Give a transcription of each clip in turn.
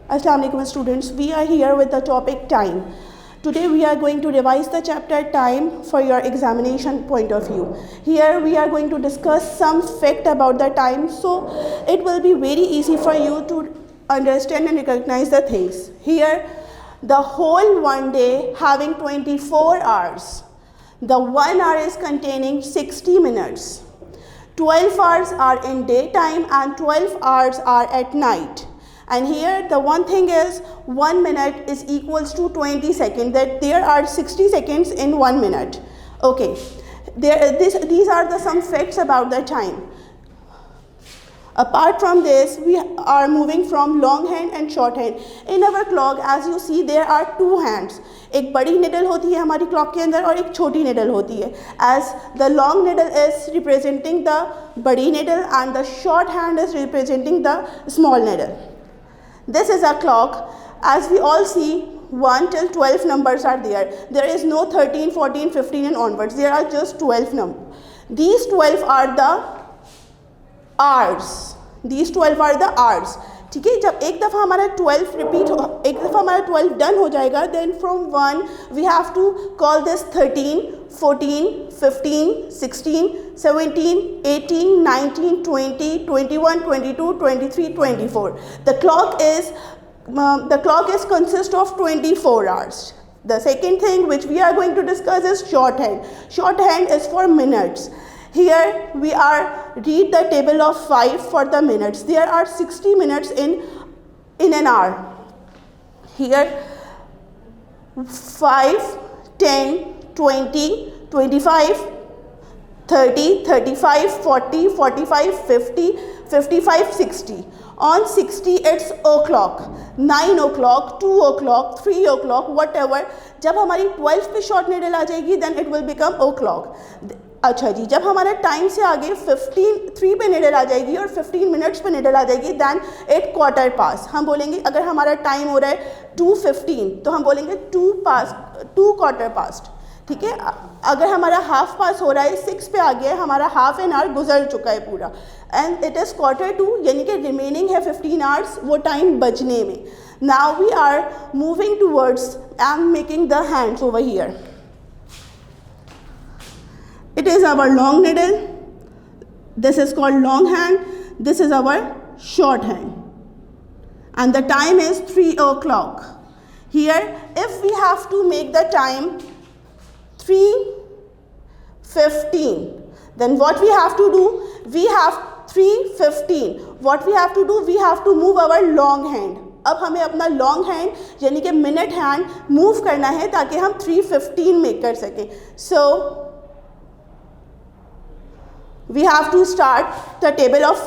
Assalamu alaikum students, we are here with the topic time. Today we are going to revise the chapter time for your examination point of view. Here we are going to discuss some fact about the time, so it will be very easy for you to understand and recognize the things. Here the whole one day having 24 hours. The 1 hour is containing 60 minutes. 12 hours are in daytime and 12 hours are at night. And here the one thing is 1 minute is equals to 20 seconds, that there are 60 seconds in 1 minute. Okay, these are some facts about the time. Apart from this, we are moving from long hand and short hand. In our clock, as you see, there are two hands. एक बड़ी needle होती है हमारी clock के अंदर और एक छोटी needle होती है. As the long needle is representing the बड़ी needle and the short hand is representing the small needle. This is a clock. As we all see, 1 till 12 numbers are there. There is no 13, 14, 15 and onwards. There are just 12 numbers. These 12 are the hours. These 12 are the hours. ठीक है, जब एक दफ़ा हमारा 12 repeat एक दफ़ा हमारा 12 done हो जाएगा, then from 1 we have to call this 13, 14, 15, 16, 17, 18, 19, 20, 21, 22, 23, 24. The clock is consist of 24 hours. The second thing which we are going to discuss is shorthand. Shorthand is for minutes. Here we are read the table of 5 for the minutes. There are 60 minutes in an hour. Here 5, 10, 20, 25, 30, 35, 40, 45, 50, 55, 60. On 60 it's o'clock, 9 o'clock, 2 o'clock, 3 o'clock, whatever. जब हमारी 12 पे short needle आ जाएगी then it will become o'clock. अच्छा जी, जब हमारा time से आगे 3 पे निडल आ जाएगी और 15 मिनट्स पे निडल आ जाएगी, दैन एट क्वार्टर पास. हम बोलेंगे अगर हमारा टाइम हो रहा है 2:15 तो हम बोलेंगे 2 क्वार्टर पास्ट. ठीक है, अगर हमारा हाफ पास हो रहा है 6 पे आ गया है, हमारा हाफ एन आवर गुजर चुका है पूरा, and it is quarter to, यानी कि रिमेनिंग है 15 आवर्स वो टाइम बचने में. Now we are moving towards, I am making the hands over here. It is our long needle. This is called long hand. This is our short hand. And the time is 3 o'clock. Here, if we have to make the time 3:15, then what we have to do? We have 3:15. What we have to do? We have to move our long hand. अब हमें अपना long hand यानी कि minute hand move करना है ताकि हम 3:15 make कर सकें. So we have to start the table of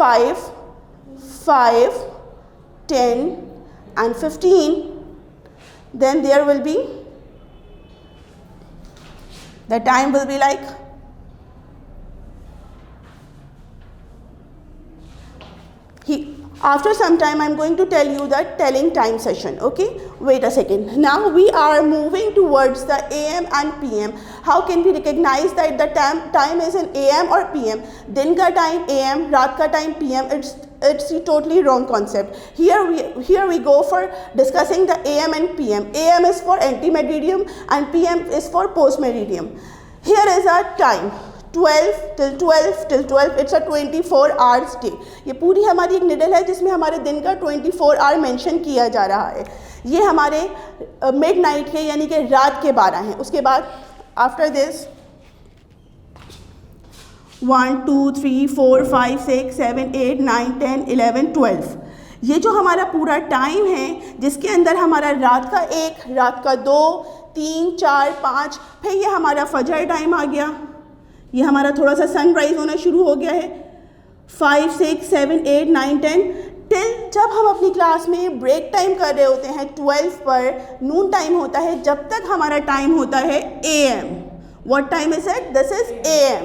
5, 10 and 15. Then there will be, the time will be like after some time I'm going to tell you the telling time session. Okay, wait a second. Now we are moving towards the AM and PM. How can we recognize that the time is in AM or PM? दिन का time AM, रात का time PM. It's a totally wrong concept. Here we go for discussing the AM and PM. AM is for antemeridiem and PM is for postmeridiem. Here is our time. 12 till 12 till 12. It's a 24 hours day. ये पूरी हमारी एक needle है जिसमें हमारे दिन का 24 our mention किया जा रहा है. ये हमारे मिडनाइट के यानी कि रात के 12 हैं. उसके बाद आफ्टर दिस 1, 2, 3, 4, 5, 6, 7, 8, 9, 10, 11, 12. ये जो हमारा पूरा टाइम है जिसके अंदर हमारा रात का 1, रात का 2, 3, 4, 5, फिर ये हमारा फजर टाइम आ गया. ये हमारा थोड़ा सा सनराइज होना शुरू हो गया है. 5, 6, 7, 8, 9, 10 टिल जब हम अपनी क्लास में ब्रेक टाइम कर रहे होते हैं 12 पर नून टाइम होता है, जब तक हमारा टाइम होता है AM. What time is it? This is AM.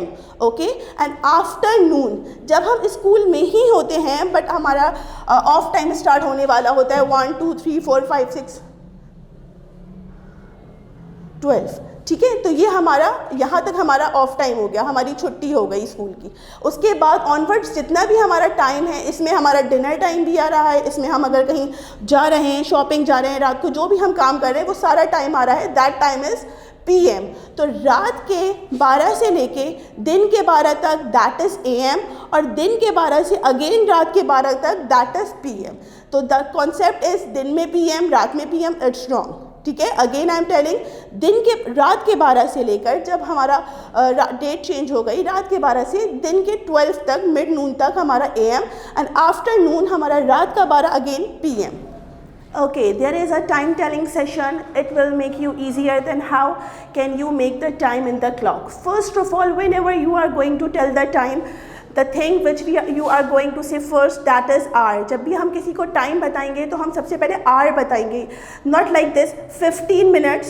Okay, and afternoon जब हम स्कूल में ही होते हैं बट हमारा ऑफ टाइम स्टार्ट होने वाला होता है 1, 2, 3, 4, 5, 6, 12. ठीक है, तो ये हमारा यहाँ तक हमारा ऑफ टाइम हो गया, हमारी छुट्टी हो गई स्कूल की। उसके बाद ऑनवर्ड्स जितना भी हमारा टाइम है, इसमें हमारा डिनर टाइम भी आ रहा है, इसमें हम अगर कहीं जा रहे हैं, शॉपिंग जा रहे हैं, रात को जो भी हम काम कर रहे हैं वो सारा टाइम आ रहा है, दैट टाइम इज़ PM। तो रात के 12 से लेके दिन के 12 तक दैट इज़ AM, और दिन के 12 से अगेन रात के 12 तक दैट इज़ PM। तो द कॉन्सेप्ट इज़ दिन में PM, रात में PM, इट्स रॉन्ग। ठीक है, अगेन आई एम टेलिंग, दिन के रात के 12 से लेकर जब हमारा डेट चेंज हो गई, रात के 12 से दिन के 12 तक, मिड नून तक हमारा AM, एंड आफ्टरनून हमारा रात का 12 again PM। Okay, there is a time telling session. It will make you easier. Then how can you make the time in the clock? First of all, whenever you are going to tell the time, the thing which you are going to say first, that is hour. जब भी हम किसी को time बताएंगे तो हम सबसे पहले hour बताएंगे, not like this 15 minutes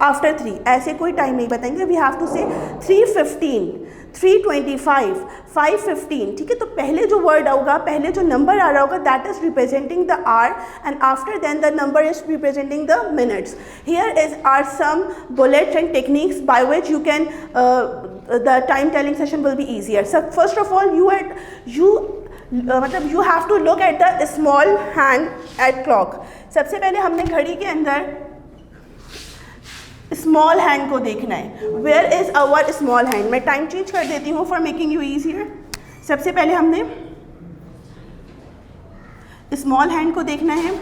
after 3, ऐसे कोई टाइम नहीं बताएंगे। वी हैव टू से 3:15, 3:25, 5:15। ठीक है, तो पहले जो वर्ड होगा, पहले जो नंबर आ रहा होगा, that is representing the hour, and after then the number is representing the minutes. Here is are some bullets and techniques by which you can the time telling session will be easier. So first of all, मतलब you have to look at the small hand at clock. सबसे पहले हमने घड़ी के अंदर small hand को देखना है। Where is hour small hand? मैं टाइम चेंज कर देती हूँ फॉर मेकिंग यू ईजियर। सबसे पहले हमने स्मॉल हैंड को देखना है।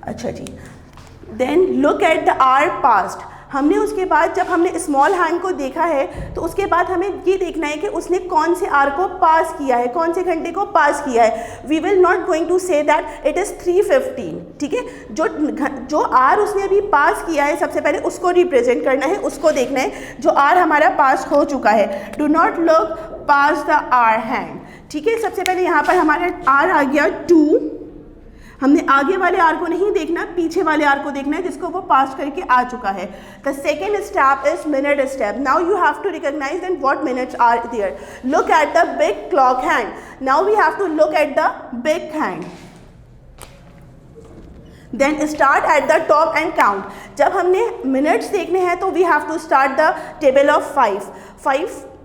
अच्छा जी, then look at the our past. हमने उसके बाद जब हमने स्मॉल हैंड को देखा है तो उसके बाद हमें ये देखना है कि उसने कौन से आर को पास किया है, कौन से घंटे को पास किया है। We will not going to say that it is 3:15। ठीक है, जो आर उसने अभी पास किया है सबसे पहले उसको रिप्रेजेंट करना है, उसको देखना है जो आर हमारा पास हो चुका है। Do not look past the hour hand. ठीक है, सबसे पहले यहाँ पर हमारा आर आ गया 2। हमने आगे वाले आर को नहीं देखना, पीछे वाले आर को देखना है जिसको वो पास करके आ चुका है। The second step is minute step. Now you have to recognise than what minutes are there. Look at the big clock hand. Now we have to look at the big hand. Then start at the top and count. जब हमने minutes देखने हैं तो we have to start the table of 5,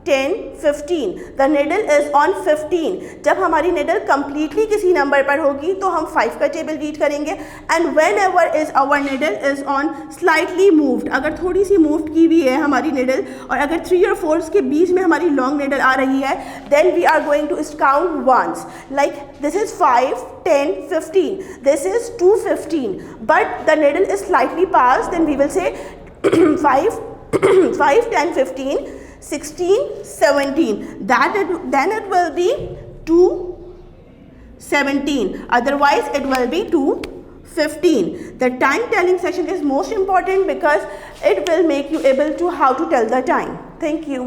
10, 15। The needle is on 15। जब हमारी needle completely किसी number पर होगी तो हम 5 का टेबल रीड करेंगे। And whenever is hour needle is on slightly moved, अगर थोड़ी सी मूव्ड की हुई है हमारी निडल और अगर 3 और 4 के बीच में हमारी लॉन्ग निडल आ रही है, then we are going to count once. Like this is 5, 10, 15, this is 2:15, but the niddle is slightly passed, then we will say 5, 10, 15, 16, 17. Then it will be 2:17. Otherwise, it will be 2:15. The time telling session is most important because it will make you able to how to tell the time. Thank you.